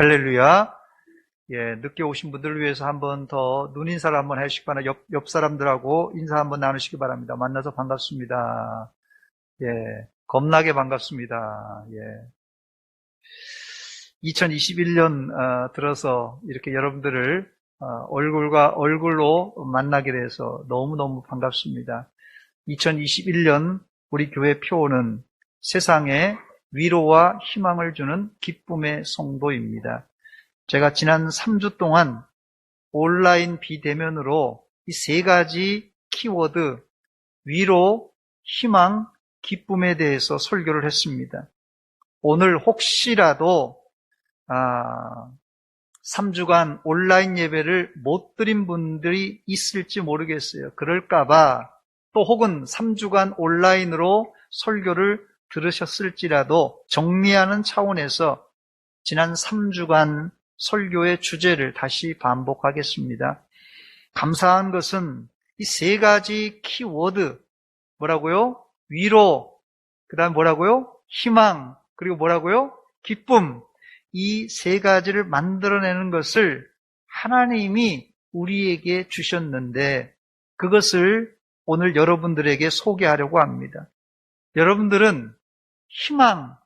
할렐루야. 예, 늦게 오신 분들을 위해서 한 번 더 눈인사를 한번 해주시기 바랍니다. 옆 사람들하고 인사 한번 나누시기 바랍니다. 만나서 반갑습니다. 예, 겁나게 반갑습니다. 예. 2021년 들어서 이렇게 여러분들을 얼굴과 얼굴로 만나게 돼서 너무너무 반갑습니다. 2021년 우리 교회 표어는 세상에 위로와 희망을 주는 기쁨의 성도입니다. 제가 지난 3주 동안 온라인 비대면으로 이 세 가지 키워드, 위로, 희망, 기쁨에 대해서 설교를 했습니다. 오늘 혹시라도 3주간 온라인 예배를 못 드린 분들이 있을지 모르겠어요. 그럴까봐 또 혹은 3주간 온라인으로 설교를 들으셨을지라도 정리하는 차원에서 지난 3주간 설교의 주제를 다시 반복하겠습니다. 감사한 것은 이 세 가지 키워드, 뭐라고요? 위로, 그 다음 뭐라고요? 희망, 그리고 뭐라고요? 기쁨. 이 세 가지를 만들어내는 것을 하나님이 우리에게 주셨는데 그것을 오늘 여러분들에게 소개하려고 합니다. 여러분들은 희망,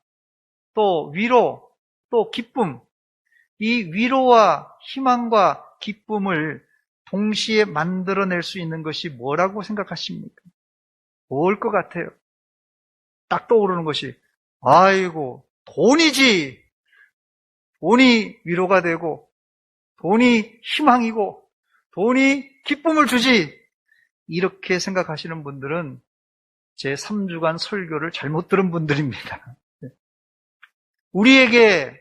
또 위로, 또 기쁨, 이 위로와 희망과 기쁨을 동시에 만들어낼 수 있는 것이 뭐라고 생각하십니까? 뭘 것 같아요? 딱 떠오르는 것이 아이고 돈이지. 돈이 위로가 되고 돈이 희망이고 돈이 기쁨을 주지. 이렇게 생각하시는 분들은 제 3주간 설교를 잘못 들은 분들입니다. 우리에게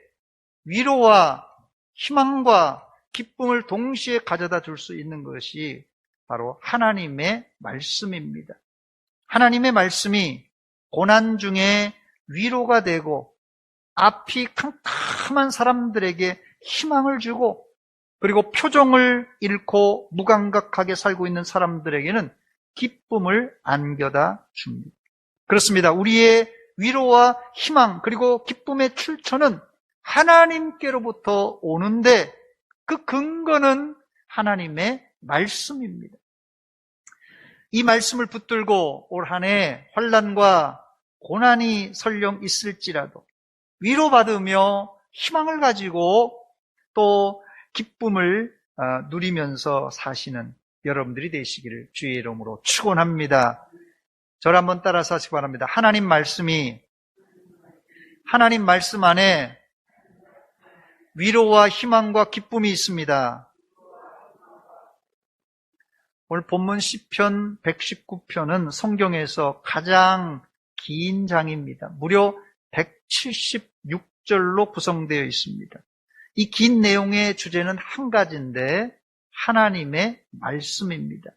위로와 희망과 기쁨을 동시에 가져다 줄 수 있는 것이 바로 하나님의 말씀입니다. 하나님의 말씀이 고난 중에 위로가 되고 앞이 캄캄한 사람들에게 희망을 주고 그리고 표정을 잃고 무감각하게 살고 있는 사람들에게는 기쁨을 안겨다 줍니다. 그렇습니다. 우리의 위로와 희망 그리고 기쁨의 출처는 하나님께로부터 오는데 그 근거는 하나님의 말씀입니다. 이 말씀을 붙들고 올 한 해 환난과 고난이 설령 있을지라도 위로받으며 희망을 가지고 또 기쁨을 누리면서 사시는 여러분들이 되시기를 주의 이름으로 축원합니다. 저를 한번 따라서 하시기 바랍니다. 하나님 말씀이 하나님 말씀 안에 위로와 희망과 기쁨이 있습니다. 오늘 본문 시편 119편은 성경에서 가장 긴 장입니다. 무려 176절로 구성되어 있습니다. 이 긴 내용의 주제는 한 가지인데 하나님의 말씀입니다.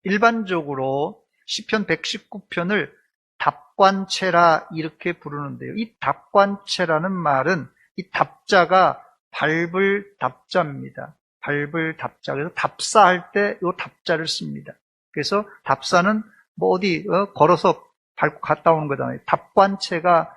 일반적으로 시편 119편을 답관체라 이렇게 부르는데요. 이 답관체라는 말은 이 답자가 밟을 답자입니다. 밟을 답자. 그래서 답사할 때 이 답자를 씁니다. 그래서 답사는 뭐 어디 걸어서 밟고 갔다 오는 거잖아요. 답관체가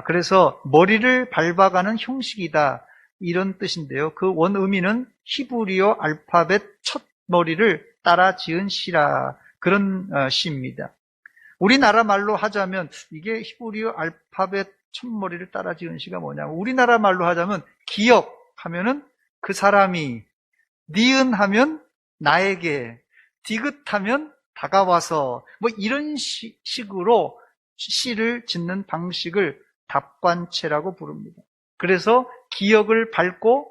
그래서 머리를 밟아가는 형식이다 이런 뜻인데요. 그 원 의미는 히브리어 알파벳 첫 머리를 따라 지은 시라 그런 시입니다. 우리나라 말로 하자면 이게 히브리어 알파벳 첫 머리를 따라 지은 시가 뭐냐면 우리나라 말로 하자면 기억 하면은 그 사람이, 니은 하면 나에게, 디귿 하면 다가와서 뭐 이런 식으로 시를 짓는 방식을 답관체라고 부릅니다. 그래서 기억을 밟고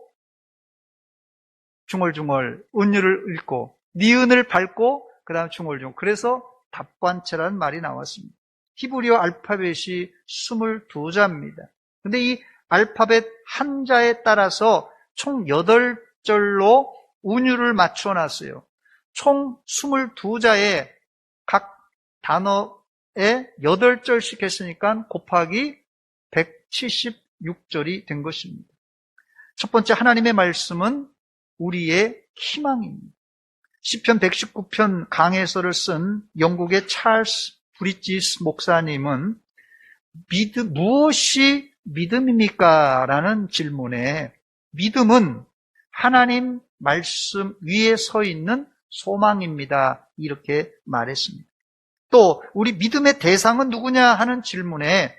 중얼중얼 은유를 읽고 니은을 밟고 그 다음 중얼중얼 그래서 답관체라는 말이 나왔습니다. 히브리어 알파벳이 22자입니다. 근데 이 알파벳 한자에 따라서 총 8절로 운율을 맞춰놨어요. 총 22자에 각 단어에 8절씩 했으니까 곱하기 176절이 된 것입니다. 첫 번째 하나님의 말씀은 우리의 희망입니다. 시편 119편 강해서를 쓴 영국의 찰스 브리지스 목사님은 무엇이 믿음입니까? 라는 질문에 믿음은 하나님 말씀 위에 서 있는 소망입니다. 이렇게 말했습니다. 또 우리 믿음의 대상은 누구냐 하는 질문에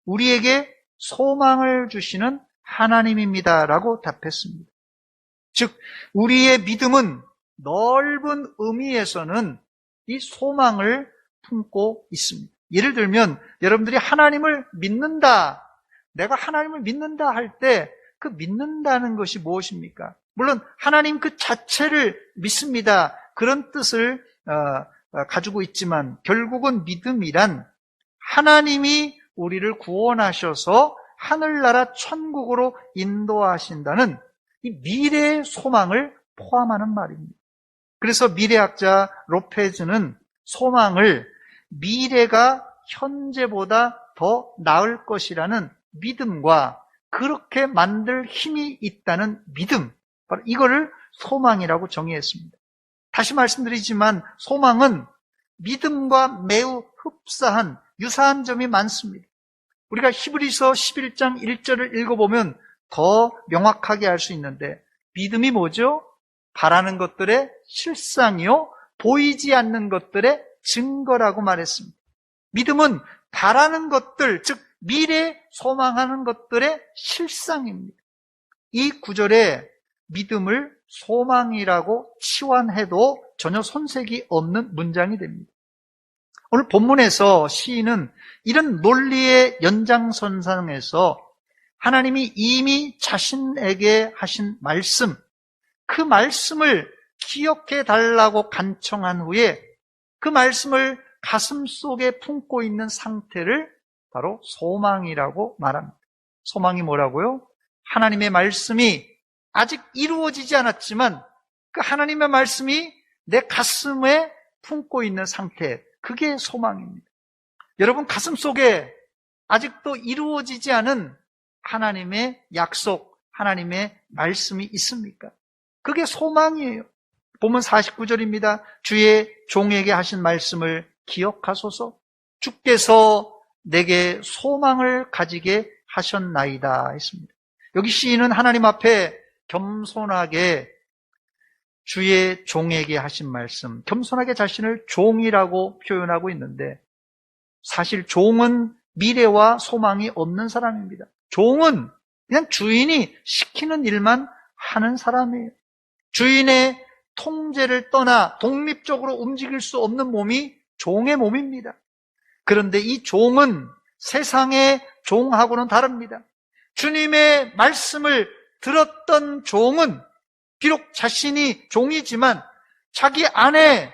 우리에게 소망을 주시는 하나님입니다. 라고 답했습니다. 즉 우리의 믿음은 넓은 의미에서는 이 소망을 품고 있습니다. 예를 들면 여러분들이 하나님을 믿는다, 내가 하나님을 믿는다 할 때 그 믿는다는 것이 무엇입니까? 물론 하나님 그 자체를 믿습니다. 그런 뜻을 가지고 있지만 결국은 믿음이란 하나님이 우리를 구원하셔서 하늘나라 천국으로 인도하신다는 이 미래의 소망을 포함하는 말입니다. 그래서 미래학자 로페즈는 소망을 미래가 현재보다 더 나을 것이라는 믿음과 그렇게 만들 힘이 있다는 믿음, 바로 이거를 소망이라고 정의했습니다. 다시 말씀드리지만 소망은 믿음과 매우 흡사한 유사한 점이 많습니다. 우리가 히브리서 11장 1절을 읽어보면 더 명확하게 알 수 있는데 믿음이 뭐죠? 바라는 것들의 실상이요 보이지 않는 것들의 증거라고 말했습니다. 믿음은 바라는 것들, 즉 미래 소망하는 것들의 실상입니다. 이 구절에 믿음을 소망이라고 치환해도 전혀 손색이 없는 문장이 됩니다. 오늘 본문에서 시인은 이런 논리의 연장선상에서 하나님이 이미 자신에게 하신 말씀, 그 말씀을 기억해 달라고 간청한 후에 그 말씀을 가슴 속에 품고 있는 상태를 바로 소망이라고 말합니다. 소망이 뭐라고요? 하나님의 말씀이 아직 이루어지지 않았지만 그 하나님의 말씀이 내 가슴에 품고 있는 상태, 그게 소망입니다. 여러분 가슴 속에 아직도 이루어지지 않은 하나님의 약속, 하나님의 말씀이 있습니까? 그게 소망이에요. 본문 49절입니다. 주의 종에게 하신 말씀을 기억하소서. 주께서 내게 소망을 가지게 하셨나이다 했습니다. 여기 시인은 하나님 앞에 겸손하게 주의 종에게 하신 말씀, 겸손하게 자신을 종이라고 표현하고 있는데 사실 종은 미래와 소망이 없는 사람입니다. 종은 그냥 주인이 시키는 일만 하는 사람이에요. 주인의 통제를 떠나 독립적으로 움직일 수 없는 몸이 종의 몸입니다. 그런데 이 종은 세상의 종하고는 다릅니다. 주님의 말씀을 들었던 종은 비록 자신이 종이지만 자기 안에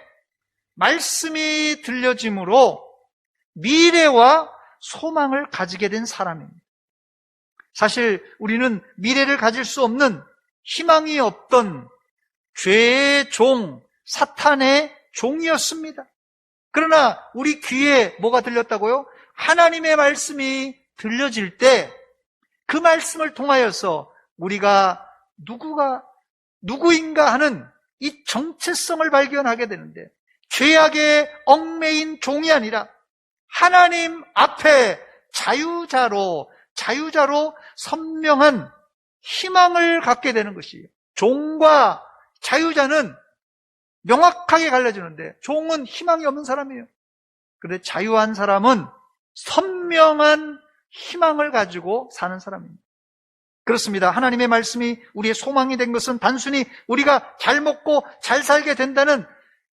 말씀이 들려짐으로 미래와 소망을 가지게 된 사람입니다. 사실 우리는 미래를 가질 수 없는 희망이 없던 죄의 종, 사탄의 종이었습니다. 그러나 우리 귀에 뭐가 들렸다고요? 하나님의 말씀이 들려질 때 그 말씀을 통하여서 우리가 누구인가 하는 이 정체성을 발견하게 되는데 죄악의 얽매인 종이 아니라 하나님 앞에 자유자로 선명한 희망을 갖게 되는 것이에요. 종과 자유자는 명확하게 갈라지는데 종은 희망이 없는 사람이에요. 그런데 자유한 사람은 선명한 희망을 가지고 사는 사람입니다. 그렇습니다. 하나님의 말씀이 우리의 소망이 된 것은 단순히 우리가 잘 먹고 잘 살게 된다는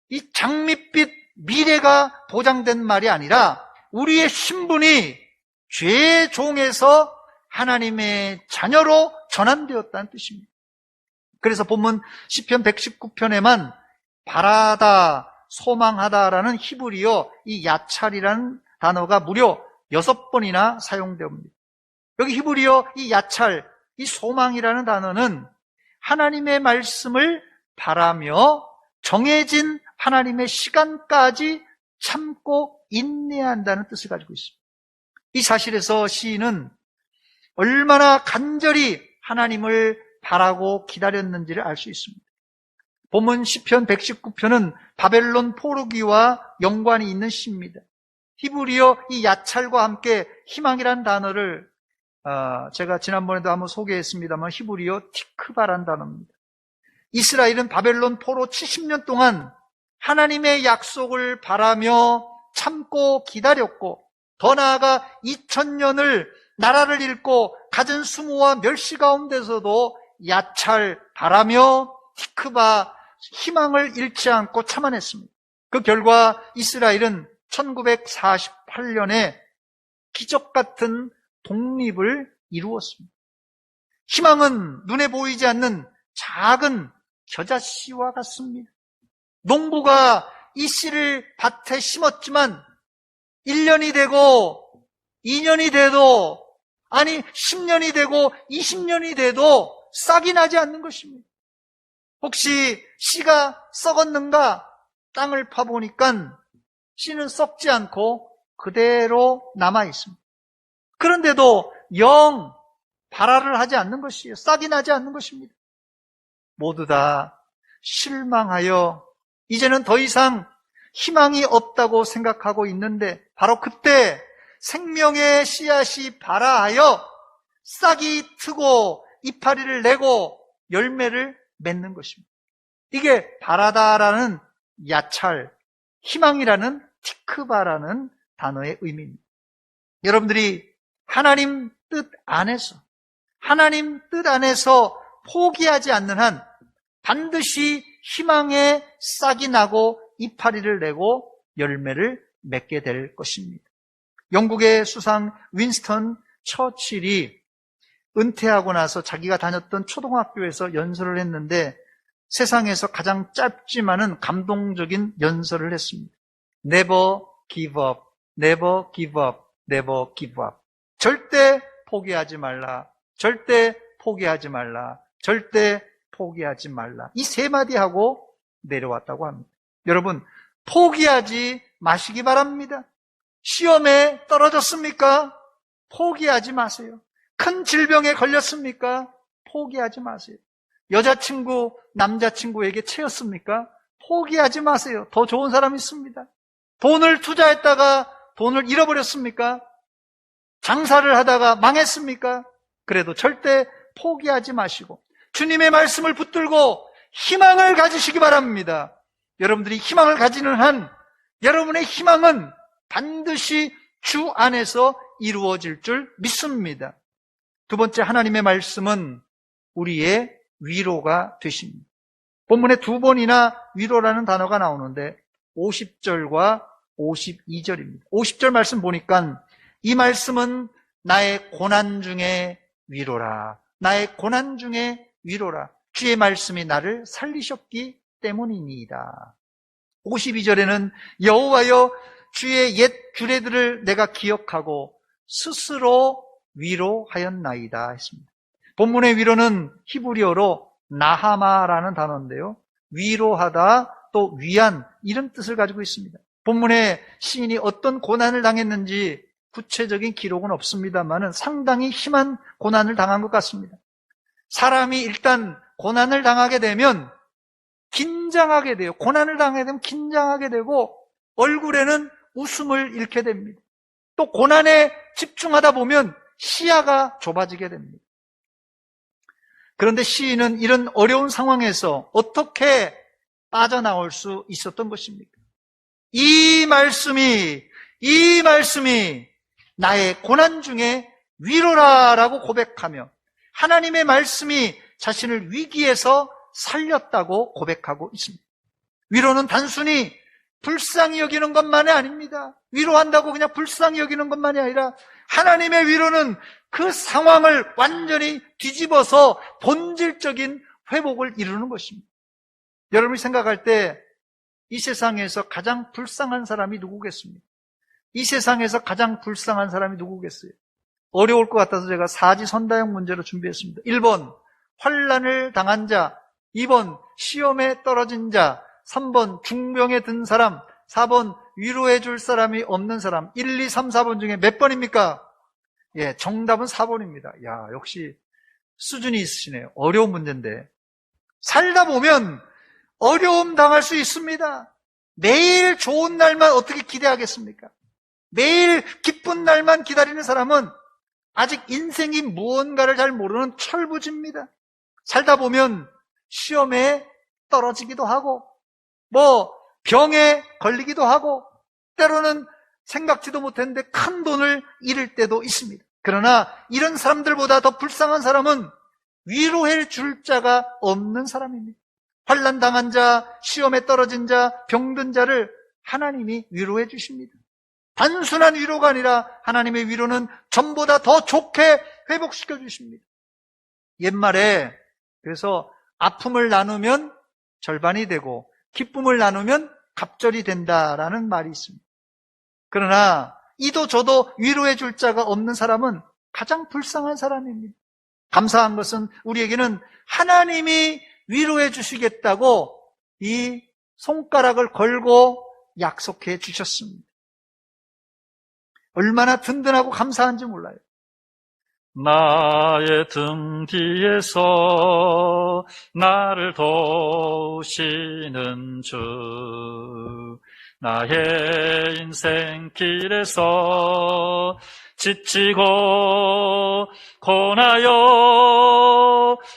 이 장밋빛 미래가 보장된 말이 아니라 우리의 신분이 죄의 종에서 하나님의 자녀로 전환되었다는 뜻입니다. 그래서 본문 시편 119편에만 바라다, 소망하다라는 히브리어 이 야찰이라는 단어가 무려 6번이나 사용되옵니다. 여기 히브리어 이 야찰, 이 소망이라는 단어는 하나님의 말씀을 바라며 정해진 하나님의 시간까지 참고 인내한다는 뜻을 가지고 있습니다. 이 사실에서 시인은 얼마나 간절히 하나님을 바라고 기다렸는지를 알 수 있습니다. 본문 시편 119편은 바벨론 포로기와 연관이 있는 시입니다. 히브리어 이 야찰과 함께 희망이란 단어를 제가 지난번에도 한번 소개했습니다만 히브리어 티크바란 단어입니다. 이스라엘은 바벨론 포로 70년 동안 하나님의 약속을 바라며 참고 기다렸고, 더 나아가 2000년을 나라를 잃고 갖은 수모와 멸시 가운데서도 야찰 바라며 티크바 희망을 잃지 않고 참아냈습니다. 그 결과 이스라엘은 1948년에 기적 같은 독립을 이루었습니다. 희망은 눈에 보이지 않는 작은 겨자씨와 같습니다. 농부가 이 씨를 밭에 심었지만 1년이 되고 2년이 돼도, 아니 10년이 되고 20년이 돼도 싹이 나지 않는 것입니다. 혹시 씨가 썩었는가? 땅을 파보니까 씨는 썩지 않고 그대로 남아 있습니다. 그런데도 영 발화를 하지 않는 것이에요. 싹이 나지 않는 것입니다. 모두 다 실망하여 이제는 더 이상 희망이 없다고 생각하고 있는데, 바로 그때 생명의 씨앗이 발화하여 싹이 트고 이파리를 내고 열매를 맺는 것입니다. 이게 바라다라는 야찰, 희망이라는 티크바라는 단어의 의미입니다. 여러분들이 하나님 뜻 안에서 포기하지 않는 한 반드시 희망의 싹이 나고 이파리를 내고 열매를 맺게 될 것입니다. 영국의 수상 윈스턴 처칠이 은퇴하고 나서 자기가 다녔던 초등학교에서 연설을 했는데, 세상에서 가장 짧지만은 감동적인 연설을 했습니다. Never give up, never give up, never give up. 절대 포기하지 말라, 절대 포기하지 말라, 절대 포기하지 말라. 이 세 마디 하고 내려왔다고 합니다. 여러분, 포기하지 마시기 바랍니다. 시험에 떨어졌습니까? 포기하지 마세요. 큰 질병에 걸렸습니까? 포기하지 마세요. 여자친구, 남자친구에게 채였습니까? 포기하지 마세요. 더 좋은 사람이 있습니다. 돈을 투자했다가 돈을 잃어버렸습니까? 장사를 하다가 망했습니까? 그래도 절대 포기하지 마시고 주님의 말씀을 붙들고 희망을 가지시기 바랍니다. 여러분들이 희망을 가지는 한 여러분의 희망은 반드시 주 안에서 이루어질 줄 믿습니다. 두 번째, 하나님의 말씀은 우리의 위로가 되십니다. 본문에 두 번이나 위로라는 단어가 나오는데 50절과 52절입니다. 50절 말씀 보니까 이 말씀은 나의 고난 중에 위로라, 나의 고난 중에 위로라, 주의 말씀이 나를 살리셨기 때문이니이다. 52절에는 여호와여 주의 옛 규례들을 내가 기억하고 스스로 위로하였나이다 했습니다. 본문의 위로는 히브리어로 나하마라는 단어인데요, 위로하다, 또 위안, 이런 뜻을 가지고 있습니다. 본문에 시인이 어떤 고난을 당했는지 구체적인 기록은 없습니다만 상당히 심한 고난을 당한 것 같습니다. 사람이 일단 고난을 당하게 되면 긴장하게 돼요. 고난을 당하게 되면 긴장하게 되고 얼굴에는 웃음을 잃게 됩니다. 또 고난에 집중하다 보면 시야가 좁아지게 됩니다. 그런데 시인은 이런 어려운 상황에서 어떻게 빠져나올 수 있었던 것입니까? 이 말씀이 나의 고난 중에 위로라라고 고백하며 하나님의 말씀이 자신을 위기에서 살렸다고 고백하고 있습니다. 위로는 단순히 불쌍히 여기는 것만이 아닙니다. 위로한다고 그냥 불쌍히 여기는 것만이 아니라 하나님의 위로는 그 상황을 완전히 뒤집어서 본질적인 회복을 이루는 것입니다. 여러분이 생각할 때 이 세상에서 가장 불쌍한 사람이 누구겠습니까? 이 세상에서 가장 불쌍한 사람이 누구겠어요? 어려울 것 같아서 제가 사지선다형 문제로 준비했습니다. 1번 환난을 당한 자, 2번 시험에 떨어진 자, 3번 중병에 든 사람, 4번 위로해 줄 사람이 없는 사람. 1, 2, 3, 4번 중에 몇 번입니까? 예, 정답은 4번입니다. 야, 역시 수준이 있으시네요. 어려운 문제인데. 살다 보면 어려움 당할 수 있습니다. 매일 좋은 날만 어떻게 기대하겠습니까? 매일 기쁜 날만 기다리는 사람은 아직 인생이 무언가를 잘 모르는 철부지입니다. 살다 보면 시험에 떨어지기도 하고, 병에 걸리기도 하고, 때로는 생각지도 못했는데 큰 돈을 잃을 때도 있습니다. 그러나 이런 사람들보다 더 불쌍한 사람은 위로해 줄 자가 없는 사람입니다. 환난 당한 자, 시험에 떨어진 자, 병든 자를 하나님이 위로해 주십니다. 단순한 위로가 아니라 하나님의 위로는 전보다 더 좋게 회복시켜 주십니다. 옛말에 그래서 아픔을 나누면 절반이 되고 기쁨을 나누면 갑절이 된다라는 말이 있습니다. 그러나 이도 저도 위로해 줄 자가 없는 사람은 가장 불쌍한 사람입니다. 감사한 것은 우리에게는 하나님이 위로해 주시겠다고 이 손가락을 걸고 약속해 주셨습니다. 얼마나 든든하고 감사한지 몰라요. 나의 등 뒤에서 나를 도우시는 주, 나의 인생 길에서 지치고 고나여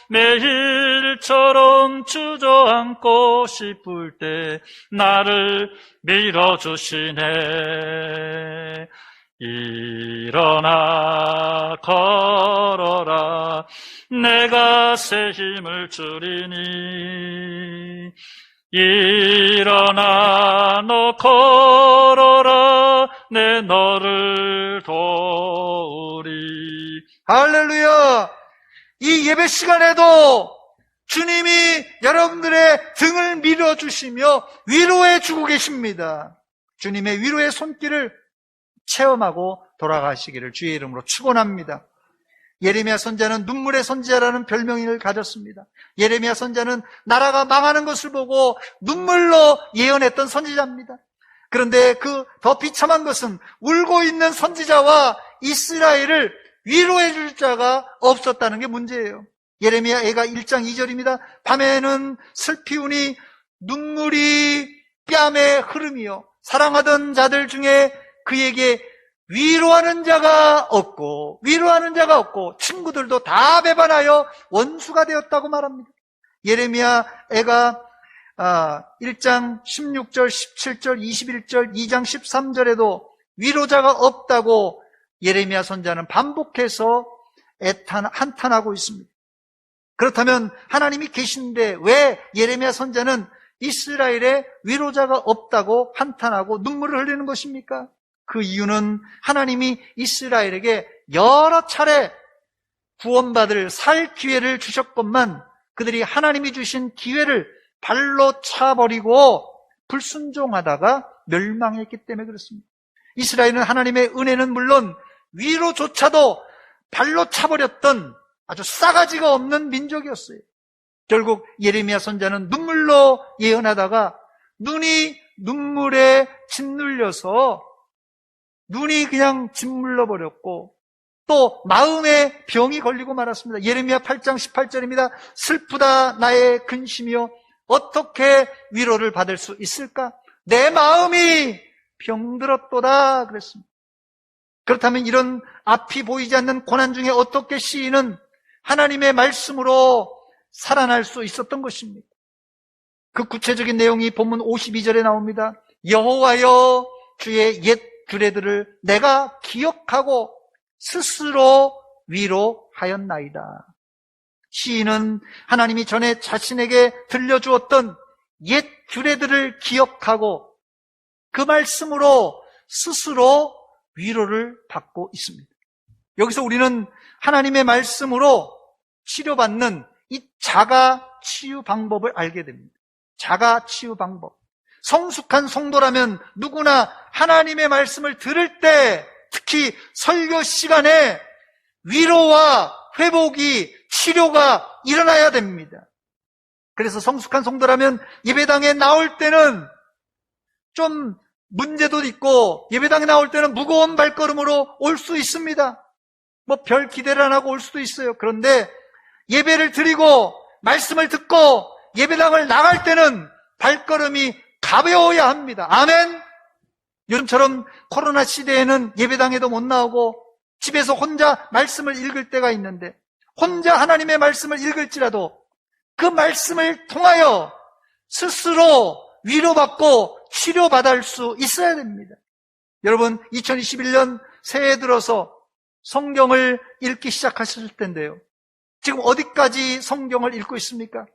매일처럼 주저앉고 싶을 때 나를 밀어주시네. 일어나 걸어라, 내가 새 힘을 주리니. 일어나 너 걸어라, 내 너를 도우리. 할렐루야! 이 예배 시간에도 주님이 여러분들의 등을 밀어주시며 위로해 주고 계십니다. 주님의 위로의 손길을 체험하고 돌아가시기를 주의 이름으로 축원합니다. 예레미야 선지자는 눈물의 선지자라는 별명을 가졌습니다. 예레미야 선지자는 나라가 망하는 것을 보고 눈물로 예언했던 선지자입니다. 그런데 그 더 비참한 것은 울고 있는 선지자와 이스라엘을 위로해 줄 자가 없었다는 게 문제예요. 예레미야 애가 1장 2절입니다. 밤에는 슬피 우니 눈물이 뺨에 흐름이요, 사랑하던 자들 중에 그에게 위로하는 자가 없고 친구들도 다 배반하여 원수가 되었다고 말합니다. 예레미야 애가 1장 16절, 17절, 21절, 2장 13절에도 위로자가 없다고 예레미야 선지자는 반복해서 한탄하고 있습니다. 그렇다면 하나님이 계신데 왜 예레미야 선지자는 이스라엘에 위로자가 없다고 한탄하고 눈물을 흘리는 것입니까? 그 이유는 하나님이 이스라엘에게 여러 차례 구원받을 살 기회를 주셨건만 그들이 하나님이 주신 기회를 발로 차버리고 불순종하다가 멸망했기 때문에 그렇습니다. 이스라엘은 하나님의 은혜는 물론 위로조차도 발로 차버렸던 아주 싸가지가 없는 민족이었어요. 결국 예레미야 선지자는 눈물로 예언하다가 눈이 눈물에 짓눌려서 눈이 그냥 짓물러 버렸고 또 마음에 병이 걸리고 말았습니다. 예레미야 8장 18절입니다. 슬프다 나의 근심이여, 어떻게 위로를 받을 수 있을까? 내 마음이 병들었도다 그랬습니다. 그렇다면 이런 앞이 보이지 않는 고난 중에 어떻게 시인은 하나님의 말씀으로 살아날 수 있었던 것입니까? 그 구체적인 내용이 본문 52절에 나옵니다. 여호와여, 주의 옛 규례들을 내가 기억하고 스스로 위로하였나이다. 시인은 하나님이 전에 자신에게 들려주었던 옛 규례들을 기억하고 그 말씀으로 스스로 위로를 받고 있습니다. 여기서 우리는 하나님의 말씀으로 치료받는 이 자가 치유 방법을 알게 됩니다. 자가 치유 방법. 성숙한 성도라면 누구나 하나님의 말씀을 들을 때, 특히 설교 시간에 위로와 회복이, 치료가 일어나야 됩니다. 그래서 성숙한 성도라면 예배당에 나올 때는 좀 문제도 있고 예배당에 나올 때는 무거운 발걸음으로 올 수 있습니다. 별 기대를 안 하고 올 수도 있어요. 그런데 예배를 드리고 말씀을 듣고 예배당을 나갈 때는 발걸음이 가벼워야 합니다. 아멘. 요즘처럼 코로나 시대에는 예배당에도 못 나오고 집에서 혼자 말씀을 읽을 때가 있는데 혼자 하나님의 말씀을 읽을지라도 그 말씀을 통하여 스스로 위로받고 치료받을 수 있어야 됩니다. 여러분, 2021년 새해 들어서 성경을 읽기 시작하실 텐데요. 지금 어디까지 성경을 읽고 있습니까?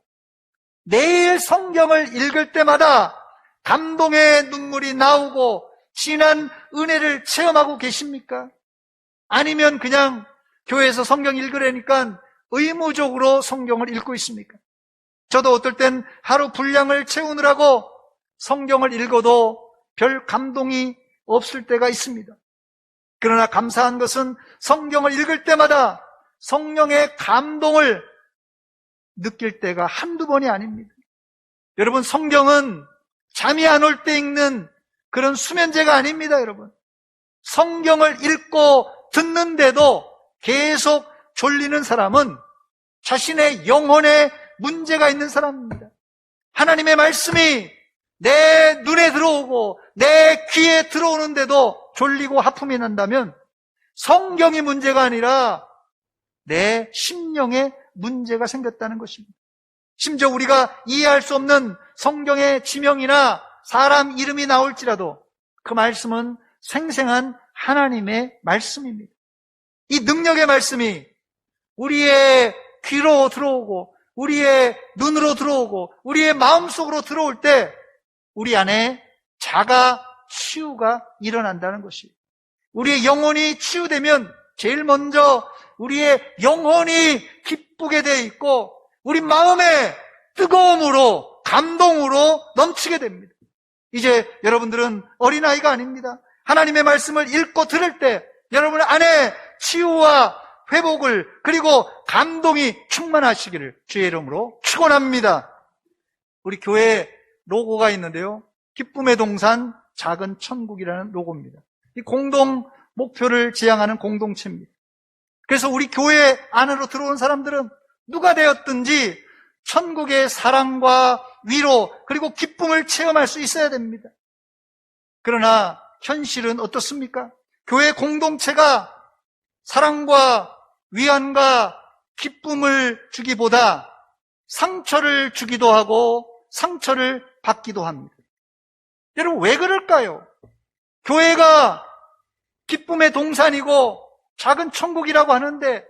매일 성경을 읽을 때마다 감동의 눈물이 나오고 진한 은혜를 체험하고 계십니까? 아니면 그냥 교회에서 성경 읽으려니까 의무적으로 성경을 읽고 있습니까? 저도 어떨 땐 하루 분량을 채우느라고 성경을 읽어도 별 감동이 없을 때가 있습니다. 그러나 감사한 것은 성경을 읽을 때마다 성령의 감동을 느낄 때가 한두 번이 아닙니다. 여러분, 성경은 잠이 안 올 때 읽는 그런 수면제가 아닙니다, 여러분. 성경을 읽고 듣는데도 계속 졸리는 사람은 자신의 영혼에 문제가 있는 사람입니다. 하나님의 말씀이 내 눈에 들어오고 내 귀에 들어오는데도 졸리고 하품이 난다면 성경이 문제가 아니라 내 심령에 문제가 생겼다는 것입니다. 심지어 우리가 이해할 수 없는 성경의 지명이나 사람 이름이 나올지라도 그 말씀은 생생한 하나님의 말씀입니다. 이 능력의 말씀이 우리의 귀로 들어오고 우리의 눈으로 들어오고 우리의 마음속으로 들어올 때 우리 안에 자가 치유가 일어난다는 것이에요. 우리의 영혼이 치유되면 제일 먼저 우리의 영혼이 기쁘게 되어 있고 우리 마음에 뜨거움으로 감동으로 넘치게 됩니다. 이제 여러분들은 어린아이가 아닙니다. 하나님의 말씀을 읽고 들을 때 여러분 안에 치유와 회복을 그리고 감동이 충만하시기를 주의 이름으로 축원합니다. 우리 교회 로고가 있는데요. 기쁨의 동산 작은 천국이라는 로고입니다. 이 공동 목표를 지향하는 공동체입니다. 그래서 우리 교회 안으로 들어온 사람들은 누가 되었든지 천국의 사랑과 위로 그리고 기쁨을 체험할 수 있어야 됩니다. 그러나 현실은 어떻습니까? 교회 공동체가 사랑과 위안과 기쁨을 주기보다 상처를 주기도 하고 상처를 받기도 합니다. 여러분, 왜 그럴까요? 교회가 기쁨의 동산이고 작은 천국이라고 하는데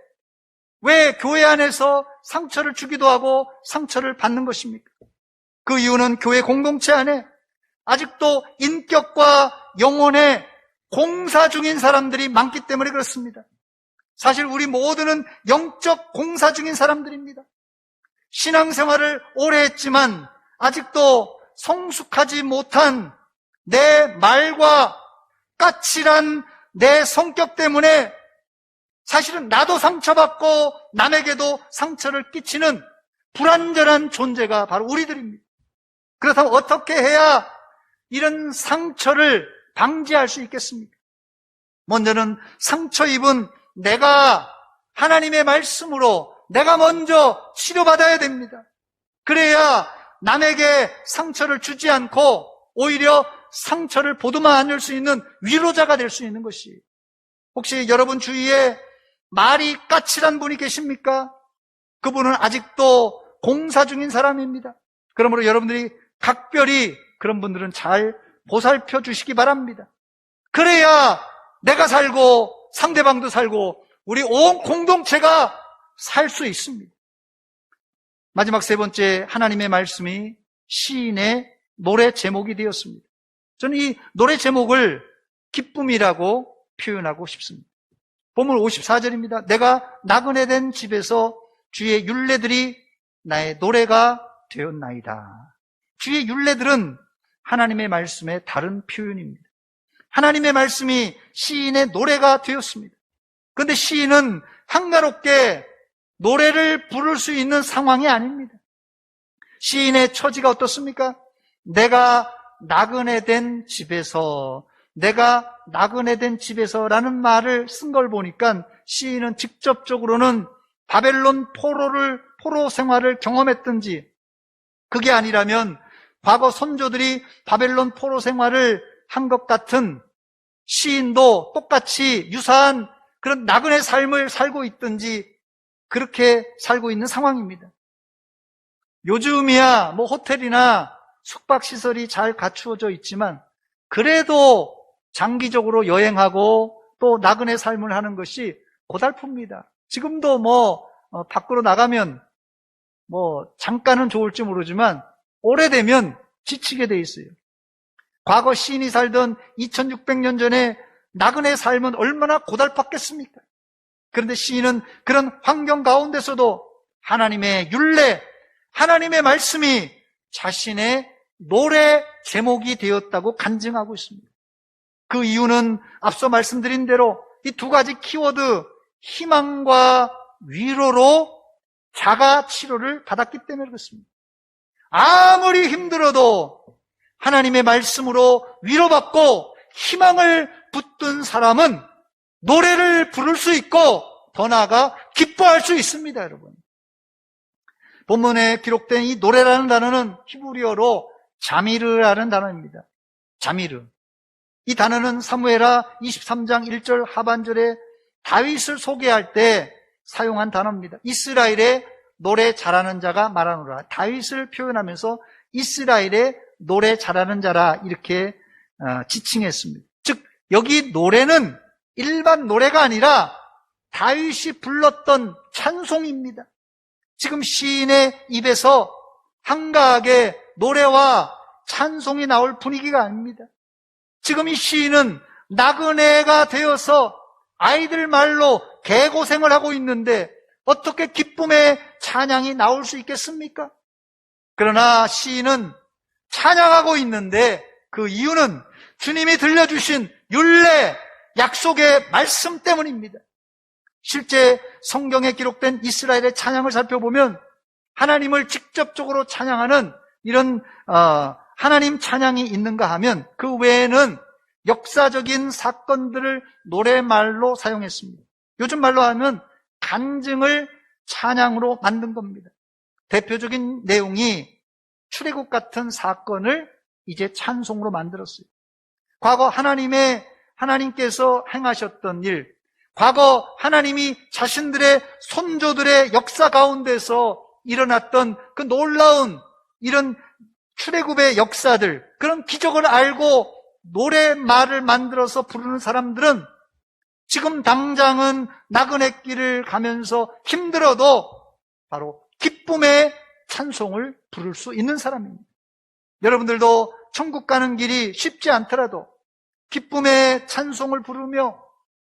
왜 교회 안에서 상처를 주기도 하고 상처를 받는 것입니까? 그 이유는 교회 공동체 안에 아직도 인격과 영혼에 공사 중인 사람들이 많기 때문에 그렇습니다. 사실 우리 모두는 영적 공사 중인 사람들입니다. 신앙생활을 오래 했지만 아직도 성숙하지 못한 내 말과 까칠한 내 성격 때문에 사실은 나도 상처받고 남에게도 상처를 끼치는 불완전한 존재가 바로 우리들입니다. 그렇다면 어떻게 해야 이런 상처를 방지할 수 있겠습니까? 먼저는 상처 입은 내가 하나님의 말씀으로 내가 먼저 치료받아야 됩니다. 그래야 남에게 상처를 주지 않고 오히려 상처를 보듬어 안을 수 있는 위로자가 될 수 있는 것이에요. 혹시 여러분 주위에 말이 까칠한 분이 계십니까? 그분은 아직도 공사 중인 사람입니다. 그러므로 여러분들이 각별히 그런 분들은 잘 보살펴 주시기 바랍니다. 그래야 내가 살고 상대방도 살고 우리 온 공동체가 살 수 있습니다. 마지막 세 번째, 하나님의 말씀이 시인의 노래 제목이 되었습니다. 저는 이 노래 제목을 기쁨이라고 표현하고 싶습니다. 본문 54절입니다. 내가 나그네 된 집에서 주의 율례들이 나의 노래가 되었나이다. 주의 율례들은 하나님의 말씀의 다른 표현입니다. 하나님의 말씀이 시인의 노래가 되었습니다. 그런데 시인은 한가롭게 노래를 부를 수 있는 상황이 아닙니다. 시인의 처지가 어떻습니까? 내가 나그네 된 집에서, 내가 나그네 된 집에서라는 말을 쓴 걸 보니까 시인은 직접적으로는 바벨론 포로 생활을 경험했든지, 그게 아니라면 과거 선조들이 바벨론 포로 생활을 한 것 같은 시인도 똑같이 유사한 그런 나그네 삶을 살고 있든지 그렇게 살고 있는 상황입니다. 요즘이야 호텔이나 숙박시설이 잘 갖추어져 있지만 그래도 장기적으로 여행하고 또 나그네 삶을 하는 것이 고달픕니다. 지금도 밖으로 나가면 잠깐은 좋을지 모르지만 오래되면 지치게 돼 있어요. 과거 시인이 살던 2600년 전에 나그네 삶은 얼마나 고달팠겠습니까? 그런데 시인은 그런 환경 가운데서도 하나님의 율례, 하나님의 말씀이 자신의 노래 제목이 되었다고 간증하고 있습니다. 그 이유는 앞서 말씀드린 대로 이 두 가지 키워드, 희망과 위로로 자가 치료를 받았기 때문에 그렇습니다. 아무리 힘들어도 하나님의 말씀으로 위로받고 희망을 붙든 사람은 노래를 부를 수 있고 더 나아가 기뻐할 수 있습니다, 여러분. 본문에 기록된 이 노래라는 단어는 히브리어로 자미르라는 단어입니다. 자미르. 이 단어는 사무엘하 23장 1절 하반절에 다윗을 소개할 때 사용한 단어입니다. 이스라엘의 노래 잘하는 자가 말하노라. 다윗을 표현하면서 이스라엘의 노래 잘하는 자라 이렇게 지칭했습니다. 즉 여기 노래는 일반 노래가 아니라 다윗이 불렀던 찬송입니다. 지금 시인의 입에서 한가하게 노래와 찬송이 나올 분위기가 아닙니다. 지금 이 시인은 나그네가 되어서 아이들 말로 개고생을 하고 있는데 어떻게 기쁨의 찬양이 나올 수 있겠습니까? 그러나 시인은 찬양하고 있는데 그 이유는 주님이 들려주신 율례, 약속의 말씀 때문입니다. 실제 성경에 기록된 이스라엘의 찬양을 살펴보면 하나님을 직접적으로 찬양하는 이런 하나님 찬양이 있는가 하면 그 외에는 역사적인 사건들을 노래말로 사용했습니다. 요즘 말로 하면 간증을 찬양으로 만든 겁니다. 대표적인 내용이 출애굽 같은 사건을 이제 찬송으로 만들었어요. 과거 하나님께서 행하셨던 일, 과거 하나님이 자신들의 손조들의 역사 가운데서 일어났던 그 놀라운 이런 출애굽의 역사들, 그런 기적을 알고 노래말을 만들어서 부르는 사람들은 지금 당장은 나그네 길을 가면서 힘들어도 바로 기쁨의 찬송을 부를 수 있는 사람입니다. 여러분들도 천국 가는 길이 쉽지 않더라도 기쁨의 찬송을 부르며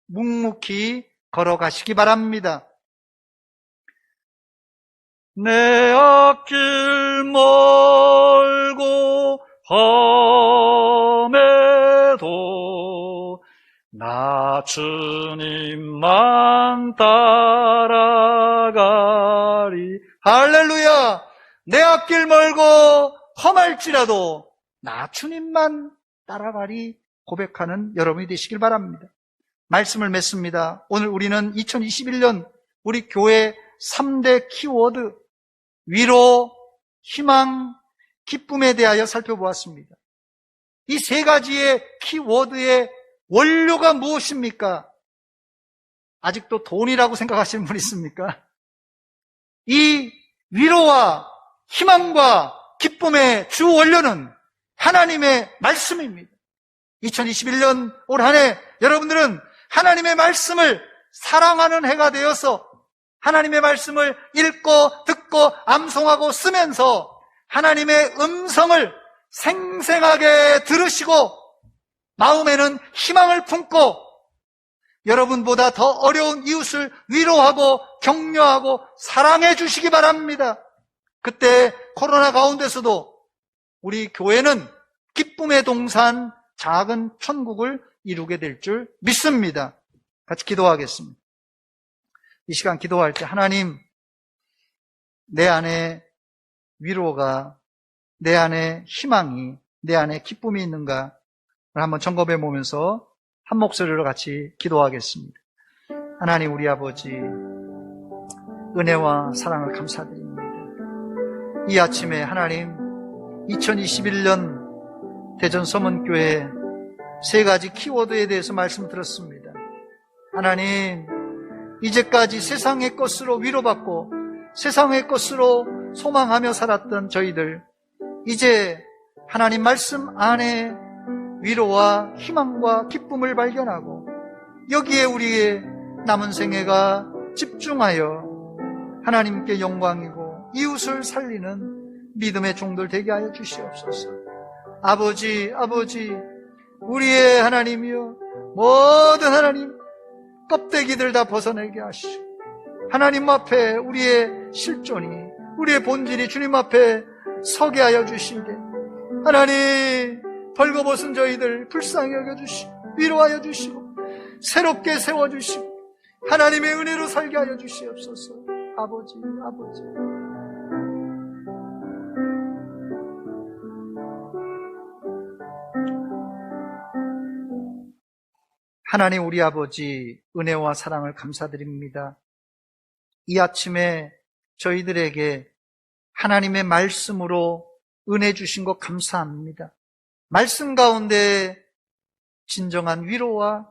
묵묵히 걸어가시기 바랍니다. 내 앞길 멀고 험해도 나 주님만 따라가리. 할렐루야! 내 앞길 멀고 험할지라도 나 주님만 따라가리 고백하는 여러분이 되시길 바랍니다. 말씀을 맺습니다. 오늘 우리는 2021년 우리 교회 3대 키워드 위로, 희망, 기쁨에 대하여 살펴보았습니다. 이 세 가지의 키워드의 원료가 무엇입니까? 아직도 돈이라고 생각하시는 분 있습니까? 이 위로와 희망과 기쁨의 주 원료는 하나님의 말씀입니다. 2021년 올 한 해 여러분들은 하나님의 말씀을 사랑하는 해가 되어서 하나님의 말씀을 읽고 듣고 암송하고 쓰면서 하나님의 음성을 생생하게 들으시고 마음에는 희망을 품고 여러분보다 더 어려운 이웃을 위로하고 격려하고 사랑해 주시기 바랍니다. 그때 코로나 가운데서도 우리 교회는 기쁨의 동산 작은 천국을 이루게 될 줄 믿습니다. 같이 기도하겠습니다. 이 시간 기도할 때 하나님, 내 안에 위로가, 내 안에 희망이, 내 안에 기쁨이 있는가를 한번 점검해 보면서 한 목소리로 같이 기도하겠습니다. 하나님 우리 아버지, 은혜와 사랑을 감사드립니다. 이 아침에 하나님 2021년 대전 서문교회 세 가지 키워드에 대해서 말씀 들었습니다. 하나님, 이제까지 세상의 것으로 위로받고 세상의 것으로 소망하며 살았던 저희들, 이제 하나님 말씀 안에 위로와 희망과 기쁨을 발견하고 여기에 우리의 남은 생애가 집중하여 하나님께 영광이고 이웃을 살리는 믿음의 종들 되게 하여 주시옵소서. 아버지, 우리의 하나님이여, 모든 하나님 껍데기들 다 벗어내게 하시오. 하나님 앞에 우리의 실존이, 우리의 본질이 주님 앞에 서게 하여 주시되, 하나님 벌거벗은 저희들 불쌍히 여겨주시고 위로하여 주시고 새롭게 세워주시고 하나님의 은혜로 살게 하여 주시옵소서. 아버지, 하나님 우리 아버지, 은혜와 사랑을 감사드립니다. 이 아침에 저희들에게 하나님의 말씀으로 은혜 주신 것 감사합니다. 말씀 가운데 진정한 위로와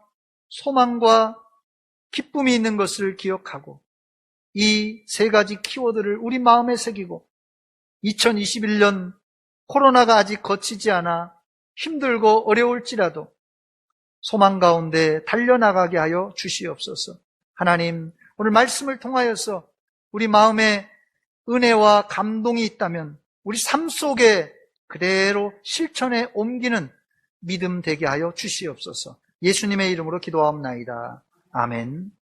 소망과 기쁨이 있는 것을 기억하고 이 세 가지 키워드를 우리 마음에 새기고 2021년 코로나가 아직 거치지 않아 힘들고 어려울지라도 소망 가운데 달려나가게 하여 주시옵소서. 하나님, 오늘 말씀을 통하여서 우리 마음에 은혜와 감동이 있다면 우리 삶 속에 그대로 실천에 옮기는 믿음 되게 하여 주시옵소서. 예수님의 이름으로 기도하옵나이다. 아멘.